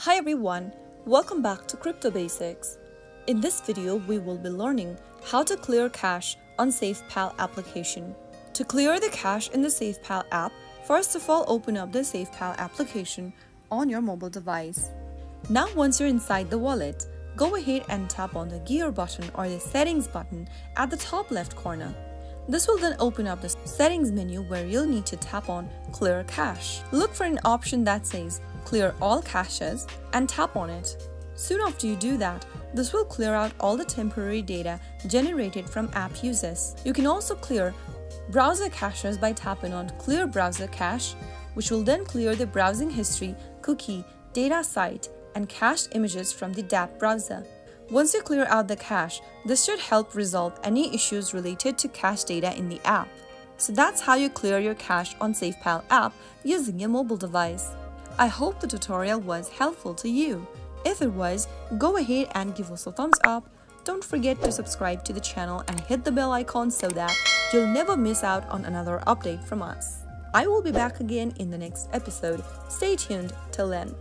Hi everyone, welcome back to Crypto Basics. In this video, we will be learning how to clear cache on SafePal application. To clear the cache in the SafePal app, first of all open up the SafePal application on your mobile device. Now once you're inside the wallet, go ahead and tap on the gear button or the settings button at the top left corner. This will then open up the settings menu where you'll need to tap on clear cache. Look for an option that says clear all caches and tap on it. Soon after you do that, this will clear out all the temporary data generated from app users. You can also clear browser caches by tapping on clear browser cache, which will then clear the browsing history, cookie, data site, and cached images from the dApp browser. Once you clear out the cache, this should help resolve any issues related to cache data in the app. So that's how you clear your cache on SafePal app using your mobile device. I hope the tutorial was helpful to you. If it was, go ahead and give us a thumbs up. Don't forget to subscribe to the channel and hit the bell icon so that you'll never miss out on another update from us. I will be back again in the next episode. Stay tuned till then.